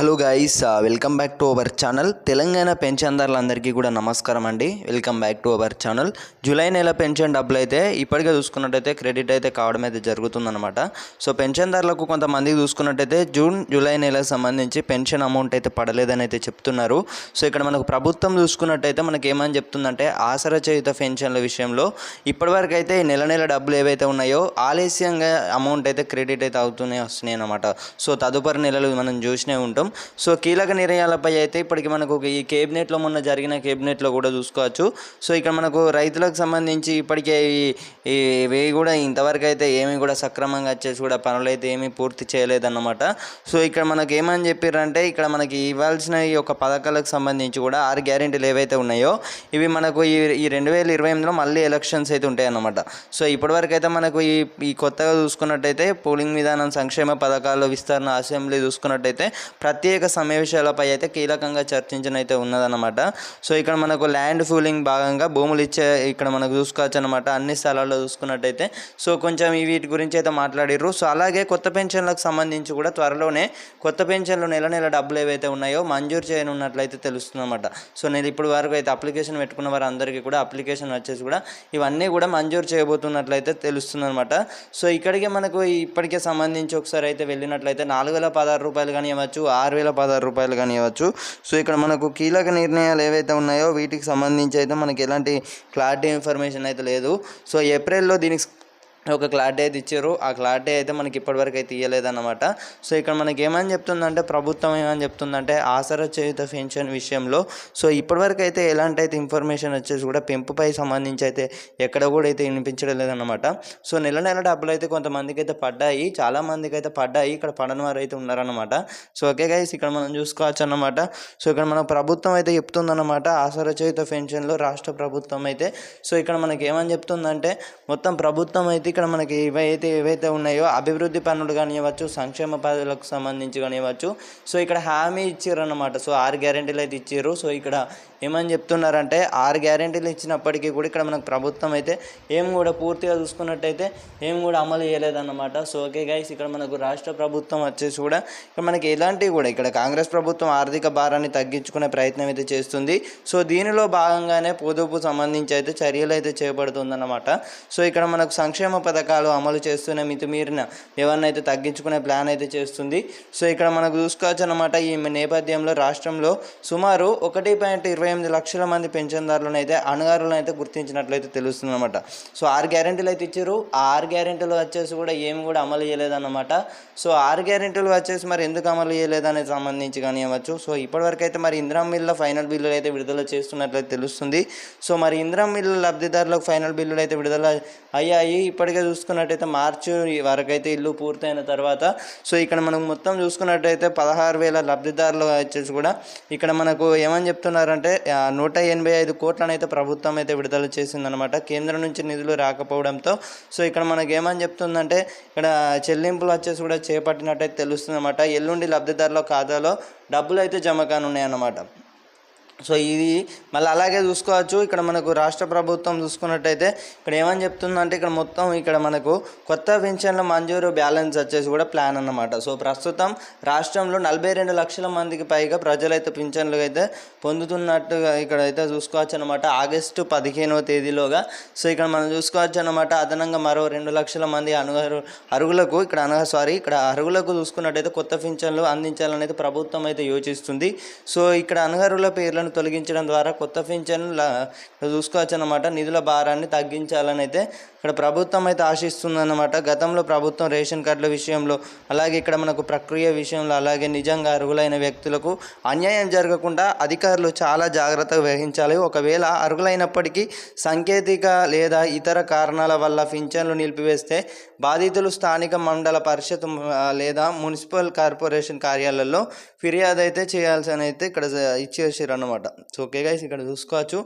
Hello guys, welcome back to our channel. Telangana పెన్షన్దారులందరికీ కూడా నమస్కారం అండి. Welcome back to our channel. July నెల పెన్షన్ డబ్బులు అయితే ఇప్పటికే చూసుకున్నట్టయితే క్రెడిట్ అయితే కావడం అయితే జరుగుతుందన్నమాట. సో పెన్షన్దారులకు కొంతమందికి చూసుకున్నట్టయితే జూలై నెలకు సంబంధించి పెన్షన్ అమౌంట్ అయితే పడలేదని అయితే చెప్తున్నారు. సో ఇక్కడ మనకు ప్రభుత్వం చూసుకున్నట్టయితే మనకి ఏమని చెప్తుందంటే ఆసరా చేయుత పెన్షన్ల విషయంలో ఇప్పటివరకు అయితే నెల నెల డబ్బులు ఏవైతే ఉన్నాయో ఆలస్యంగా అమౌంట్ అయితే క్రెడిట్ అయితే అవుతూనే వస్తున్నాయి అన్నమాట. సో తదుపరి నెలలు మనం చూసినే ఉంటాం. సో కీలక నిర్ణయాలపై అయితే ఇప్పటికి మనకు ఈ కేబినెట్లో మొన్న జరిగిన కేబినెట్లో కూడా చూసుకోవచ్చు. సో ఇక్కడ మనకు రైతులకు సంబంధించి ఇప్పటికే ఇవి కూడా ఇంతవరకు అయితే ఏమీ కూడా సక్రమంగా వచ్చేసి కూడా పనులు అయితే ఏమీ పూర్తి చేయలేదన్నమాట. సో ఇక్కడ మనకు ఏమని చెప్పారంటే ఇక్కడ మనకి ఇవ్వాల్సిన ఈ యొక్క పథకాలకు సంబంధించి కూడా 6 గ్యారెంటీలు ఏవైతే ఉన్నాయో ఇవి మనకు ఈ 2028లో మళ్ళీ ఎలక్షన్స్ అయితే ఉంటాయన్నమాట. సో ఇప్పటివరకు అయితే మనకు ఈ కొత్తగా చూసుకున్నట్టయితే పోలింగ్ విధానం, సంక్షేమ పథకాల విస్తరణ, అసెంబ్లీ చూసుకున్నట్టయితే ప్రత్యేక సమావేశాలపై అయితే కీలకంగా చర్చించడం అయితే ఉన్నదన్నమాట. సో ఇక్కడ మనకు ల్యాండ్ పూలింగ్ భాగంగా భూములు ఇచ్చే ఇక్కడ మనకు చూసుకోవచ్చు అనమాట. అన్ని స్థలాల్లో చూసుకున్నట్టయితే సో కొంచెం వీటి గురించి అయితే మాట్లాడిర్రు. సో అలాగే కొత్త పెన్షన్లకు సంబంధించి కూడా త్వరలోనే కొత్త పెన్షన్లు నెల నెల డబ్బులు ఏవైతే ఉన్నాయో మంజూరు చేయనున్నట్లయితే తెలుస్తుందన్నమాట. సో నేను ఇప్పుడు వరకు అయితే అప్లికేషన్ పెట్టుకున్న వారు అందరికీ కూడా అప్లికేషన్ వచ్చేసి కూడా ఇవన్నీ కూడా మంజూరు చేయబోతున్నట్లయితే తెలుస్తుందన్నమాట. సో ఇక్కడికి మనకు ఇప్పటికే సంబంధించి ఒకసారి అయితే వెళ్ళినట్లయితే 4016 రూపాయలు కానీ ఇవ్వచ్చు, 6016 రూపాయలు కానీ ఇవ్వచ్చు. సో ఇక్కడ మనకు కీలక నిర్ణయాలు ఏవైతే ఉన్నాయో వీటికి సంబంధించి అయితే మనకి ఎలాంటి క్లారిటీ ఇన్ఫర్మేషన్ అయితే లేదు. సో ఏప్రిల్లో దీనికి ఒక క్లారిటీ అయితే ఇచ్చారు. ఆ క్లారిటీ అయితే మనకి ఇప్పటివరకు అయితే ఇవ్వలేదన్నమాట. సో ఇక్కడ మనకి ఏమని చెప్తుందంటే ప్రభుత్వం ఏమని చెప్తుందంటే ఆసరా చేయుత పెన్షన్ విషయంలో సో ఇప్పటివరకు అయితే ఎలాంటి అయితే ఇన్ఫర్మేషన్ వచ్చేసి కూడా పెంపుపై సంబంధించి అయితే ఎక్కడ కూడా అయితే వినిపించడం లేదన్నమాట. సో నెల నెల డబ్బులు అయితే కొంతమందికి అయితే పడ్డాయి, చాలామందికి అయితే పడ్డాయి, ఇక్కడ పడని వారు అయితే ఉన్నారన్నమాట. సో ఓకే గైస్, ఇక్కడ మనం చూసుకోవచ్చు అన్నమాట. సో ఇక్కడ మన ప్రభుత్వం అయితే చెప్తుందన్నమాట ఆసరా చేయుత పెన్షన్లో రాష్ట్ర ప్రభుత్వం అయితే సో ఇక్కడ మనకి ఏమని చెప్తుందంటే మొత్తం ప్రభుత్వం అయితే ఇక్కడ మనకి ఏవైతే ఉన్నాయో అభివృద్ధి పనులు కానివ్వచ్చు, సంక్షేమ పనులకు సంబంధించి కానివ్వచ్చు. సో ఇక్కడ హామీ ఇచ్చారు అన్నమాట. సో 6 గ్యారెంటీలు అయితే ఇచ్చారు. సో ఇక్కడ ఏమని చెప్తున్నారంటే 6 గ్యారెంటీలు ఇచ్చినప్పటికీ కూడా ఇక్కడ మనకు ప్రభుత్వం అయితే ఏం కూడా పూర్తిగా చూసుకున్నట్టయితే ఏం కూడా అమలు చేయలేదన్నమాట. సో ఓకే గైస్, ఇక్కడ మనకు రాష్ట్ర ప్రభుత్వం వచ్చేసి కూడా ఇక్కడ మనకి ఎలాంటివి కూడా ఇక్కడ కాంగ్రెస్ ప్రభుత్వం ఆర్థిక భారాన్ని తగ్గించుకునే ప్రయత్నం అయితే చేస్తుంది. సో దీనిలో భాగంగానే పొదుపు సంబంధించి అయితే చర్యలు అయితే చేపడుతుందన్నమాట. సో ఇక్కడ మనకు సంక్షేమ పథకాలు అమలు చేస్తూనే మితిమీరిన ఎవరినైతే అయితే తగ్గించుకునే ప్లాన్ అయితే చేస్తుంది. సో ఇక్కడ మనకు చూసుకోవచ్చు అన్నమాట. ఈ నేపథ్యంలో రాష్ట్రంలో సుమారు 1.28 లక్షల మంది పెన్షన్దారులను అయితే అణగారులను అయితే గుర్తించినట్లయితే తెలుస్తుంది అనమాట. సో 6 గ్యారెంటీలు అయితే ఇచ్చారు. ఆ 6 గ్యారెంటీలు వచ్చేసి కూడా ఏమి కూడా అమలు చేయలేదన్నమాట. సో 6 గ్యారెంటీలు వచ్చేసి మరి ఎందుకు అమలు చేయలేదనే సంబంధించి కానివ్వచ్చు. సో ఇప్పటివరకు అయితే మరి ఇందిరమ్మ ఇళ్ళ ఫైనల్ బిల్లులు అయితే విడుదల చేస్తున్నట్లయితే తెలుస్తుంది. సో మరి ఇందిరమ్మ ఇళ్ళ లబ్ధిదారులకు ఫైనల్ బిల్లులు అయితే విడుదల అయ్యాయి. ఇప్పటికే చూసుకున్నట్టయితే మార్చి వరకు అయితే ఇల్లు పూర్తయిన తర్వాత సో ఇక్కడ మనం మొత్తం చూసుకున్నట్టయితే 16,000 లబ్ధిదారులు వచ్చేసి కూడా ఇక్కడ మనకు ఏమని చెప్తున్నారంటే 185 కోట్లను అయితే ప్రభుత్వం అయితే విడుదల చేసిందనమాట. కేంద్రం నుంచి నిధులు రాకపోవడంతో సో ఇక్కడ మనకి ఏమని చెప్తుందంటే ఇక్కడ చెల్లింపులు వచ్చేసి కూడా చేపట్టినట్టయితే తెలుస్తుంది అనమాట. ఎల్లుండి లబ్ధిదారుల ఖాతాలో డబ్బులు అయితే జమ కానున్నాయన్నమాట. సో ఇది మళ్ళీ అలాగే చూసుకోవచ్చు. ఇక్కడ మనకు రాష్ట్ర ప్రభుత్వం చూసుకున్నట్టయితే ఇక్కడ ఏమని చెప్తుందంటే ఇక్కడ మొత్తం ఇక్కడ మనకు కొత్త పెన్షన్ల మంజూరు బ్యాలెన్స్ వచ్చేసి కూడా ప్లాన్ అన్నమాట. సో ప్రస్తుతం రాష్ట్రంలో 42 లక్షల మందికి పైగా ప్రజలైతే పింఛన్లు అయితే పొందుతున్నట్టుగా ఇక్కడ అయితే చూసుకోవచ్చు అనమాట. ఆగస్టు 15వ తేదీలోగా సో ఇక్కడ మనం చూసుకోవచ్చు అనమాట. అదనంగా మరో 2 లక్షల మంది అర్హులకు ఇక్కడ అర్హులకు చూసుకున్నట్టయితే కొత్త పింఛన్లు అందించాలని అయితే ప్రభుత్వం అయితే యోచిస్తుంది. సో ఇక్కడ అనర్హుల పేర్లను తొలగించడం ద్వారా కొత్త పింఛన్లు చూసుకోవచ్చు అన్నమాట. నిధుల భారాన్ని తగ్గించాలని అయితే ఇక్కడ ప్రభుత్వం అయితే ఆశిస్తుందన్నమాట. గతంలో ప్రభుత్వం రేషన్ కార్డుల విషయంలో అలాగే ఇక్కడ మనకు ప్రక్రియ విషయంలో అలాగే నిజంగా అర్హులైన వ్యక్తులకు అన్యాయం జరగకుండా అధికారులు చాలా జాగ్రత్తగా వహించాలి. ఒకవేళ అర్హులైనప్పటికీ సాంకేతిక లేదా ఇతర కారణాల వల్ల పింఛన్లు నిలిపివేస్తే బాధితులు స్థానిక మండల పరిషత్ లేదా మున్సిపల్ కార్పొరేషన్ కార్యాలయాల్లో ఫిర్యాదు అయితే చేయాల్సి అయితే ఇక్కడ ఇచ్చేసారు అన్నమాట. సో ఓకే గైస్, ఇక్కడ చూసుకోవచ్చు.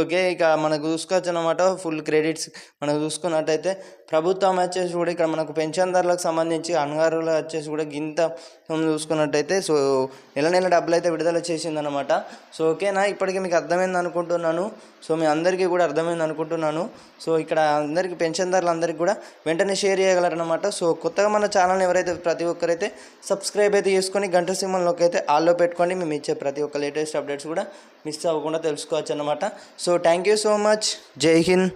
ఓకే, ఇక మనకు చూసుకోవచ్చు అన్నమాట ఫుల్ క్రెడిట్స్ మనకు చూసుకున్నట్టయితే ప్రభుత్వం వచ్చేసి కూడా ఇక్కడ మనకు పెన్షన్దారులకు సంబంధించి అణగారులు వచ్చేసి కూడా గింత చూసుకున్నట్టయితే సో నెల డబ్బులు అయితే విడుదల చేసిందనమాట. సో ఓకేనా, ఇప్పటికీ మీకు అర్థమైంది అనుకుంటున్నాను. సో మీ అందరికీ కూడా అర్థమైంది అనుకుంటున్నాను. సో ఇక్కడ అందరికీ పెన్షన్దారులు అందరికీ కూడా వెంటనే షేర్ చేయగలరనమాట. సో కొత్తగా మన ఛానల్ని ఎవరైతే ప్రతి ఒక్కరైతే సబ్స్క్రైబ్ అయితే చేసుకొని గంట సింబల్లోకి అయితే ఆల్లో పెట్టుకోండి. మేము ఇచ్చే ప్రతి ఒక్క లేటెస్ట్ అప్డేట్స్ కూడా మిస్ అవ్వకుండా తెలుసుకోవచ్చు అన్నమాట. So thank you so much. జై హింద్.